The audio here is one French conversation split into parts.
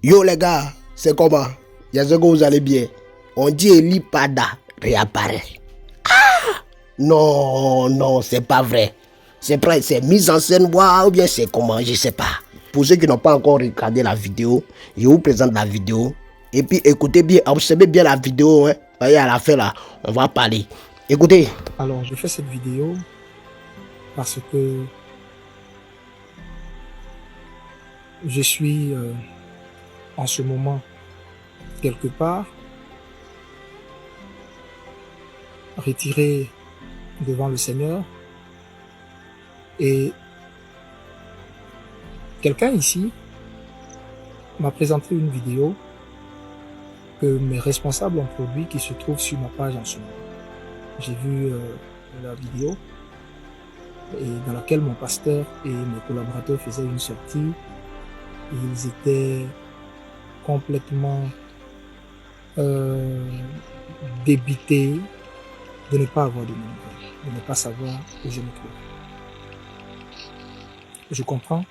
Yo les gars, c'est comment? J'espère que vous allez bien. On dit Eli Pada réapparaît. Ah! Non, c'est pas vrai. C'est mise en scène, ou bien c'est comment, je sais pas. Pour ceux qui n'ont pas encore regardé la vidéo, je vous présente la vidéo. Et puis écoutez bien, observez bien la vidéo. Hein. Voyez à la fin là, on va parler. Écoutez. Alors, je fais cette vidéo parce que je suis en ce moment quelque part retiré devant le Seigneur et quelqu'un ici m'a présenté une vidéo que mes responsables ont produit qui se trouve sur ma page en ce moment. J'ai vu la vidéo et dans laquelle mon pasteur et mes collaborateurs faisaient une sortie. Ils étaient complètement débités de ne pas avoir de nouvelles, de ne pas savoir où je me trouve. Je comprends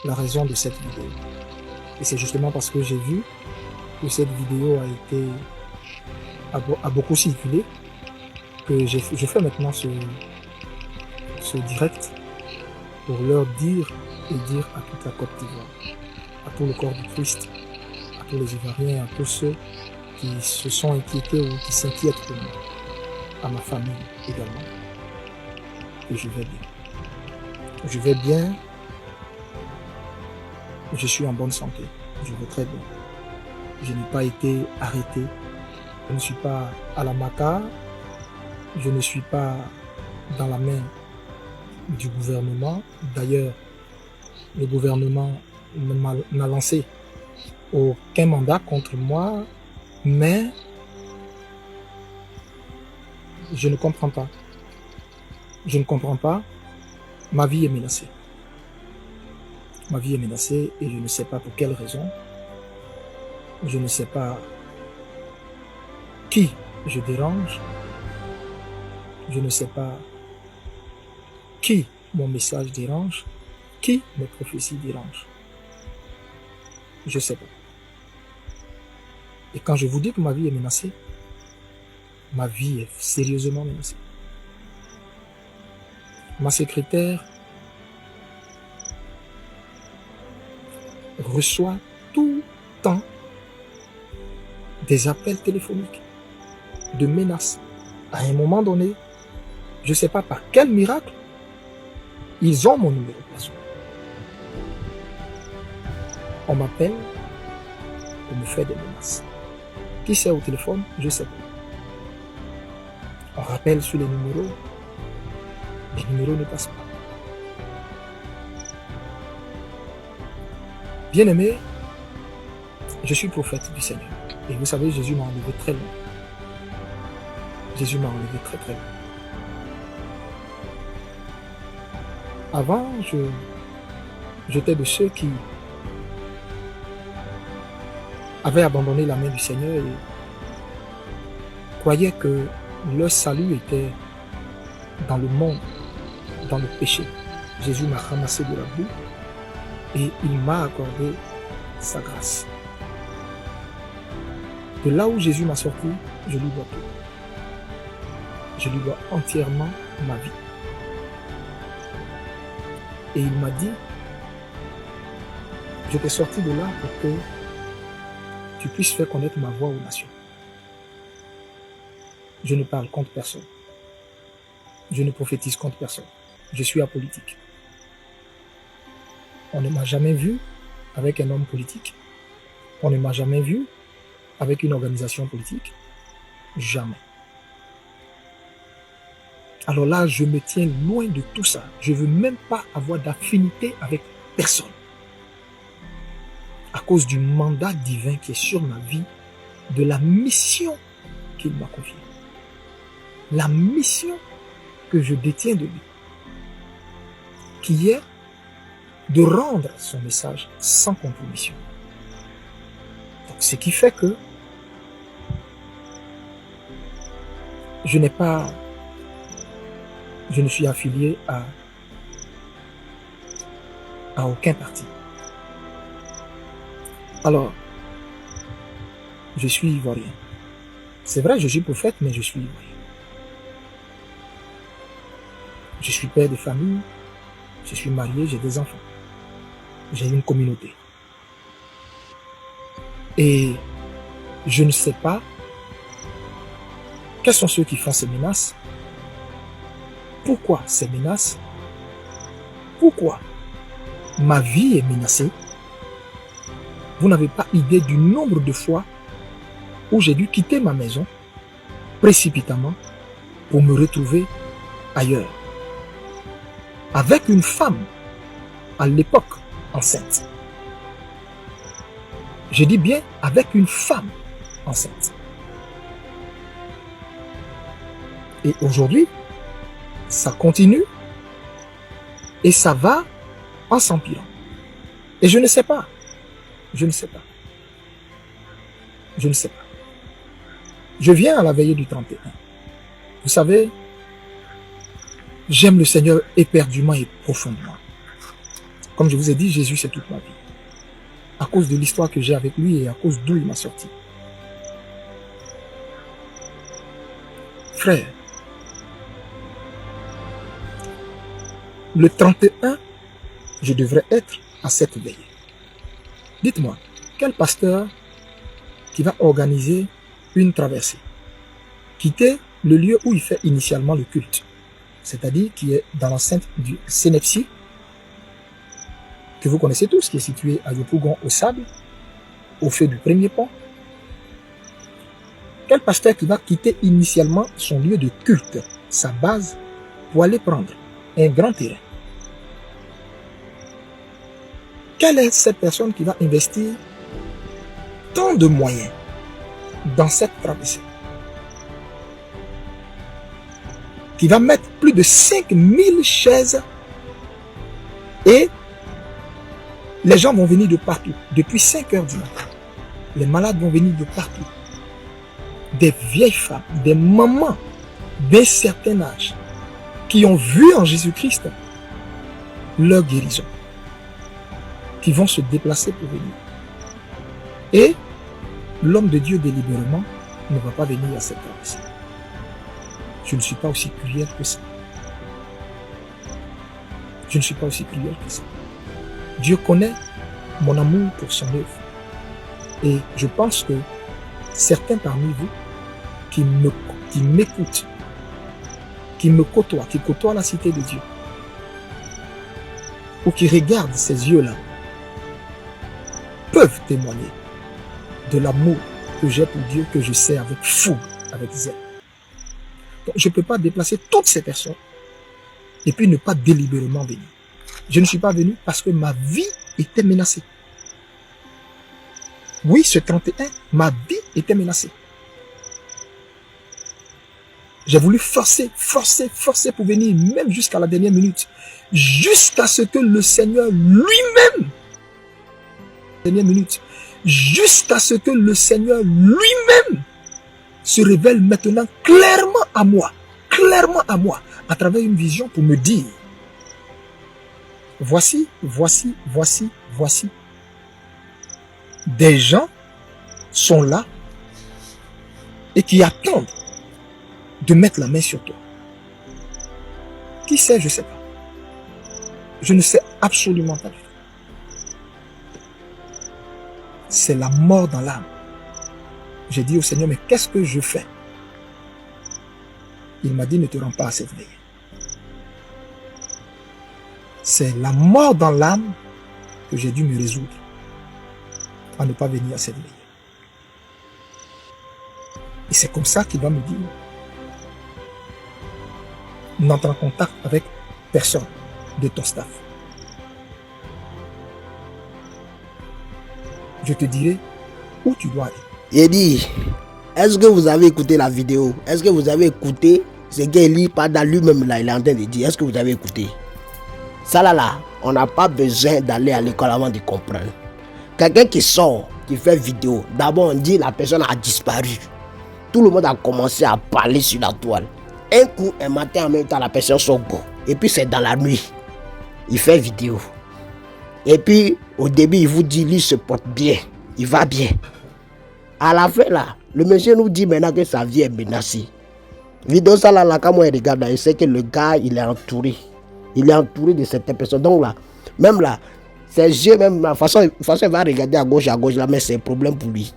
la raison de cette vidéo. Et c'est justement parce que j'ai vu que cette vidéo a beaucoup circulé que je fais maintenant ce direct pour leur dire et dire à toute la Côte d'Ivoire, à tout le corps du Christ, à tous les Ivoiriens, à tous ceux qui se sont inquiétés ou qui s'inquiètent pour moi, à ma famille également, que je vais bien. Je vais bien, je suis en bonne santé, je vais très bien. Je n'ai pas été arrêté, je ne suis pas à la MACA, je ne suis pas dans la main du gouvernement. D'ailleurs, le gouvernement n'a lancé aucun mandat contre moi, mais je ne comprends pas. Je ne comprends pas. Ma vie est menacée. Ma vie est menacée et je ne sais pas pour quelle raison. Je ne sais pas qui je dérange. Je ne sais pas qui mon message dérange, qui mes prophéties dérangent. Je ne sais pas. Et quand je vous dis que ma vie est menacée, ma vie est sérieusement menacée. Ma secrétaire reçoit tout le temps des appels téléphoniques de menaces. À un moment donné, je ne sais pas par quel miracle, ils ont mon numéro personnel. On m'appelle pour me faire des menaces. Qui c'est au téléphone? Je ne sais pas. On rappelle sur les numéros ne passent pas. Bien-aimé, je suis prophète du Seigneur. Et vous savez, Jésus m'a enlevé très loin. Jésus m'a enlevé très très loin. Avant, j'étais de ceux qui avaient abandonné la main du Seigneur et croyaient que leur salut était dans le monde, dans le péché. Jésus m'a ramassé de la boue et il m'a accordé sa grâce. De là où Jésus m'a sorti, je lui dois tout. Je lui dois entièrement ma vie. Et il m'a dit, je t'ai sorti de là pour que tu puisses faire connaître ma voix aux nations. Je ne parle contre personne. Je ne prophétise contre personne. Je suis apolitique. On ne m'a jamais vu avec un homme politique. On ne m'a jamais vu avec une organisation politique. Jamais. Alors là, je me tiens loin de tout ça. Je ne veux même pas avoir d'affinité avec personne. À cause du mandat divin qui est sur ma vie, de la mission qu'il m'a confiée. La mission que je détiens de lui. Qui est de rendre son message sans compromission. Donc, ce qui fait que je ne suis affilié à aucun parti. Alors, je suis ivoirien. C'est vrai, je suis prophète, mais je suis ivoirien. Je suis père de famille, je suis marié, j'ai des enfants. J'ai une communauté. Et je ne sais pas quels sont ceux qui font ces menaces. Pourquoi ces menaces? Pourquoi ma vie est menacée? Vous n'avez pas idée du nombre de fois où j'ai dû quitter ma maison précipitamment pour me retrouver ailleurs. Avec une femme, à l'époque, enceinte. Je dis bien avec une femme enceinte. Et aujourd'hui, ça continue et ça va en s'empirant. Et je ne sais pas. Je ne sais pas. Je ne sais pas. Je viens à la veillée du 31. Vous savez, j'aime le Seigneur éperdument et profondément. Comme je vous ai dit, Jésus, c'est toute ma vie. À cause de l'histoire que j'ai avec lui et à cause d'où il m'a sorti. Frère, le 31, je devrais être à cette veillée. Dites-moi, quel pasteur qui va organiser une traversée, quitter le lieu où il fait initialement le culte, c'est-à-dire qui est dans l'enceinte du Sénepsi, que vous connaissez tous, qui est situé à Yopougon au Sable, au feu du premier pont. Quel pasteur qui va quitter initialement son lieu de culte, sa base, pour aller prendre un grand terrain? Quelle est cette personne qui va investir tant de moyens dans cette traversée? Qui va mettre plus de 5000 chaises et les gens vont venir de partout, depuis 5 heures du matin. Les malades vont venir de partout. Des vieilles femmes, des mamans d'un certain âge qui ont vu en Jésus-Christ leur guérison, qui vont se déplacer pour venir. Et l'homme de Dieu délibérément ne va pas venir à cette traversée. Je ne suis pas aussi cruel que ça. Je ne suis pas aussi cruel que ça. Dieu connaît mon amour pour son œuvre. Et je pense que certains parmi vous qui m'écoutent, qui me côtoient, qui côtoient la cité de Dieu, ou qui regardent ces yeux-là, peuvent témoigner de l'amour que j'ai pour Dieu, que je sais avec fougue, avec zèle. Donc, je ne peux pas déplacer toutes ces personnes et puis ne pas délibérément venir. Je ne suis pas venu parce que ma vie était menacée. Oui, ce 31, ma vie était menacée. J'ai voulu forcer pour venir, même jusqu'à la dernière minute. Jusqu'à ce que le Seigneur lui-même, jusqu'à ce que le Seigneur lui-même se révèle maintenant clairement à moi, à travers une vision pour me dire, voici. Des gens sont là et qui attendent de mettre la main sur toi. Qui sait, je ne sais pas. Je ne sais absolument pas du tout. C'est la mort dans l'âme. J'ai dit au Seigneur, mais qu'est-ce que je fais? Il m'a dit, ne te rends pas à cette veille. C'est la mort dans l'âme que j'ai dû me résoudre à ne pas venir à cette veille. Et c'est comme ça qu'il va me dire, n'entre en contact avec personne de ton staff. Je te dirai où tu dois aller. Il dit, est-ce que vous avez écouté la vidéo? Est-ce que vous avez écouté ce qu'Eli Pada lui-même là, il est en train de dire? Est-ce que vous avez écouté? Ça là, on n'a pas besoin d'aller à l'école avant de comprendre. Quelqu'un qui sort, qui fait vidéo, d'abord on dit la personne a disparu. Tout le monde a commencé à parler sur la toile. Un coup, un matin en même temps, la personne sort go. Et puis c'est dans la nuit. Il fait vidéo. Et puis au début, il vous dit, lui se porte bien. il va bien. À la fin là, le monsieur nous dit maintenant que sa vie est menacée. Vidéo ça là, quand moi je regarde là, je sais que le gars il est entouré. Il est entouré de certaines personnes. Donc là, même là, ses yeux, même de toute façon il va regarder à gauche là, mais c'est un problème pour lui.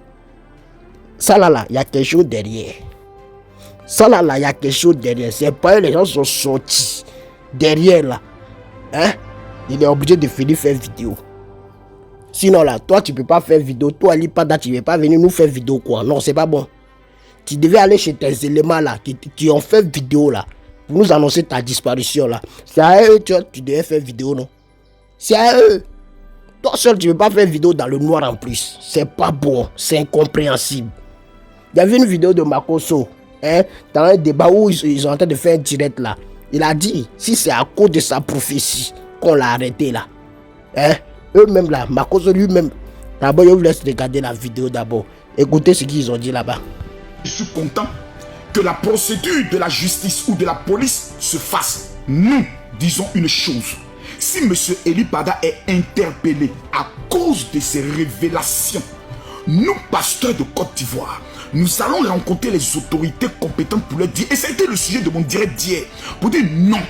Ça là, il y a quelque chose derrière. Ça là, il y a quelque chose derrière. C'est pas les gens sont sortis derrière là. Hein? Il est obligé de finir faire vidéo. Sinon là, toi tu peux pas faire vidéo. Toi Ali Pada, tu ne veux pas venir nous faire vidéo quoi. Non, c'est pas bon. Tu devais aller chez tes éléments là qui ont fait vidéo là pour nous annoncer ta disparition là. C'est à eux tu devais faire vidéo, non? C'est à eux. Toi seul tu ne veux pas faire vidéo dans le noir en plus. C'est pas bon, c'est incompréhensible. Il y avait une vidéo de Makoso, hein, dans un débat où ils sont en train de faire un direct là. Il a dit si c'est à cause de sa prophétie qu'on l'a arrêté là. Hein? Eux-mêmes là, Makoso lui-même. D'abord, je vous laisse regarder la vidéo d'abord. Écoutez ce qu'ils ont dit là-bas. Je suis content que la procédure de la justice ou de la police se fasse. Nous disons une chose. Si M. Eli Pada est interpellé à cause de ces révélations, nous, pasteurs de Côte d'Ivoire, nous allons rencontrer les autorités compétentes pour leur dire, et c'était le sujet de mon direct d'hier, pour dire non.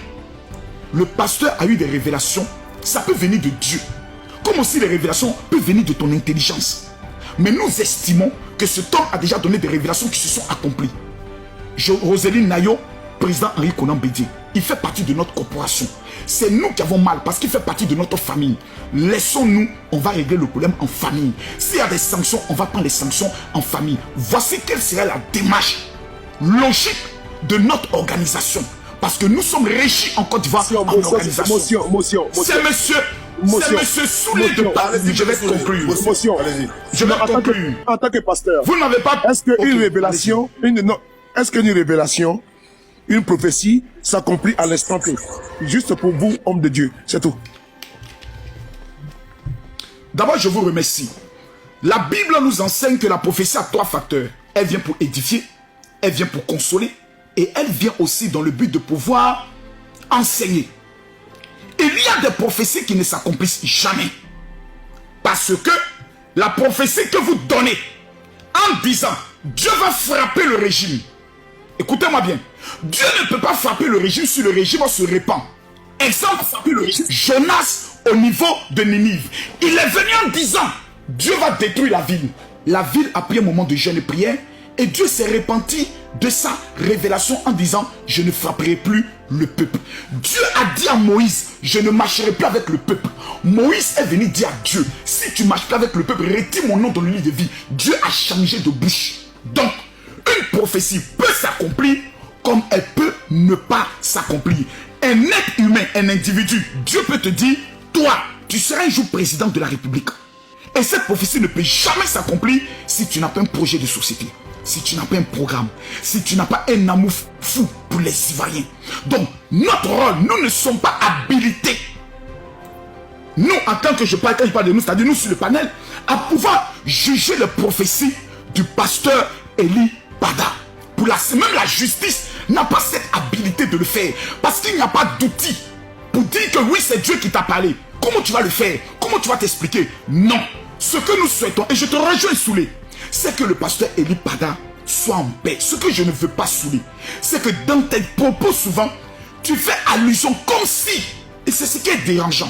Le pasteur a eu des révélations, ça peut venir de Dieu. Comme aussi les révélations peuvent venir de ton intelligence. Mais nous estimons que cet homme a déjà donné des révélations qui se sont accomplies. Roseline Nayo, président Henri Konan Bédié, il fait partie de notre corporation. C'est nous qui avons mal parce qu'il fait partie de notre famille. Laissons-nous, on va régler le problème en famille. S'il y a des sanctions, on va prendre les sanctions en famille. Voici quelle serait la démarche logique de notre organisation. Parce que nous sommes régis en Côte d'Ivoire en organisation. C'est monsieur Soulé de parler. Je vais conclure. Je vais conclure. En tant que pasteur, vous n'avez pas... Est-ce qu'une révélation, est-ce qu'une révélation, une prophétie s'accomplit à l'instant T? Juste pour vous, homme de Dieu, c'est tout. D'abord, je vous remercie. La Bible nous enseigne que la prophétie a 3 facteurs. Elle vient pour édifier, elle vient pour consoler, et elle vient aussi dans le but de pouvoir enseigner. Il y a des prophéties qui ne s'accomplissent jamais. Parce que la prophétie que vous donnez en disant Dieu va frapper le régime. Écoutez-moi bien. Dieu ne peut pas frapper le régime si le régime se répand. Exemple, frapper le régime. Jonas au niveau de Ninive. Il est venu en disant Dieu va détruire la ville. La ville a pris un moment de jeûne et prière. Et Dieu s'est repenti de sa révélation en disant je ne frapperai plus le peuple. Dieu a dit à Moïse je ne marcherai plus avec le peuple. Moïse est venu dire à Dieu si tu ne marches plus avec le peuple, retire mon nom dans le livre de vie. Dieu a changé de bouche. Donc une prophétie peut s'accomplir comme elle peut ne pas s'accomplir. Un être humain, un individu, Dieu peut te dire toi tu seras un jour président de la République. Et cette prophétie ne peut jamais s'accomplir si tu n'as pas un projet de société, si tu n'as pas un programme, si tu n'as pas un amour fou pour les Ivoiriens. Donc, notre rôle, nous ne sommes pas habilités. Nous, en tant que quand je parle de nous, c'est-à-dire nous sur le panel, à pouvoir juger les prophéties du pasteur Eli Pada. Même la justice n'a pas cette habilité de le faire. Parce qu'il n'y a pas d'outil pour dire que oui, c'est Dieu qui t'a parlé. Comment tu vas le faire? Comment tu vas t'expliquer? Non. Ce que nous souhaitons, et je te rejoins Soulé, c'est que le pasteur Eli Pada soit en paix. Ce que je ne veux pas Soulé, c'est que dans tes propos souvent, tu fais allusion comme si, et c'est ce qui est dérangeant,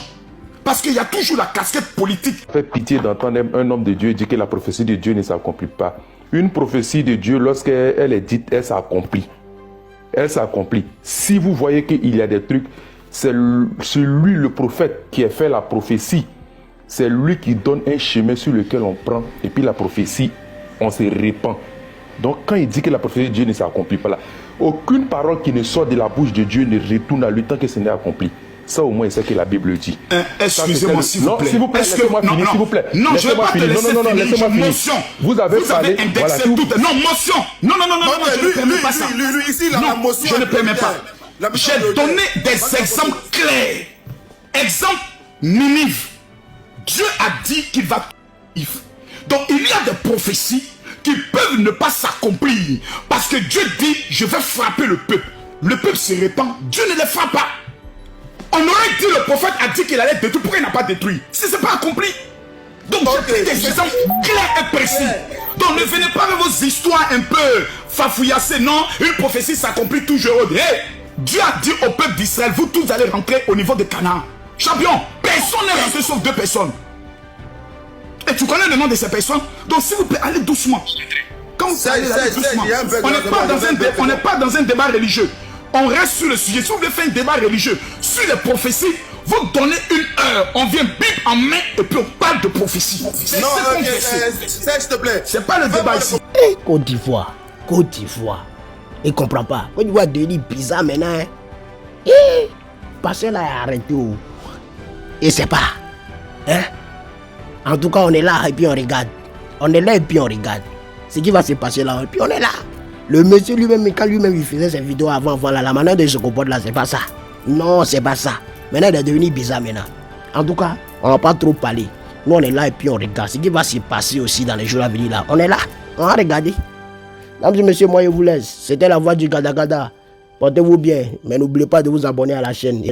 parce qu'il y a toujours la casquette politique. Ça fait pitié d'entendre un homme de Dieu dire que la prophétie de Dieu ne s'accomplit pas. Une prophétie de Dieu, lorsqu'elle est dite, elle s'accomplit. Elle s'accomplit. Si vous voyez qu'il y a des trucs, c'est lui, le prophète, qui a fait la prophétie. C'est lui qui donne un chemin sur lequel on prend. Et puis la prophétie, on se répand. Donc quand il dit que la prophétie de Dieu ne s'accomplit pas là, aucune parole qui ne sort de la bouche de Dieu ne retourne à lui tant que ce n'est accompli. Ça au moins c'est ce que la Bible dit. Excusez-moi s'il vous plaît. Non, s'il vous plaît, laissez-moi finir, s'il vous plaît. Non, je ne vais pas te laisser finir. Laissez-moi finir. Motion. Vous avez indexé voilà, tout. Non, motion. Non, je ne permets pas ça. Ici, la motion. Je ne permets pas. J'ai donné des exemples clairs. Exemple, Ninive. Dieu a dit qu'il va... Donc il y a des prophéties qui peuvent ne pas s'accomplir. Parce que Dieu dit, je vais frapper le peuple. Le peuple se répand. Dieu ne les frappe pas. On aurait dit, le prophète a dit qu'il allait détruire. Pourquoi il n'a pas détruit? Si ce n'est pas accompli. Donc, j'ai pris des exemples clairs et précis. Donc, ne venez pas avec vos histoires un peu fafouillassées. Non, une prophétie s'accomplit toujours. Hey, Dieu a dit au peuple d'Israël, vous tous allez rentrer au niveau de Canaan. Champion, personne n'est rentré sauf 2 personnes. Et tu connais le nom de ces personnes. Donc, s'il vous plaît, allez doucement. Quand vous allez doucement, on n'est pas dans un débat religieux. On reste sur le sujet. Si vous voulez faire un débat religieux sur les prophéties, vous donnez 1 heure. On vient Bible en main et puis on parle de prophétie. C'est s'il te plaît. C'est pas le débat ici. Hey, Côte d'Ivoire. Il comprend pas. Côte d'Ivoire devient bizarre maintenant. Hein? Hey, passer là et arrêter. Et c'est pas. Hein? En tout cas, on est là et puis on regarde. On est là et puis on regarde. Ce qui va se passer là et puis on est là. Le monsieur lui-même, quand lui-même il faisait ses vidéos avant, voilà, la manière de se comporter là, c'est pas ça. Non, c'est pas ça. Maintenant, il est devenu bizarre maintenant. En tout cas, on va pas trop parler. Nous, on est là et puis on regarde. Ce qui va se passer aussi dans les jours à venir là. On est là. On va regarder. Mesdames et messieurs, moi je vous laisse. C'était la voix du Gada Gada. Portez-vous bien. Mais n'oubliez pas de vous abonner à la chaîne.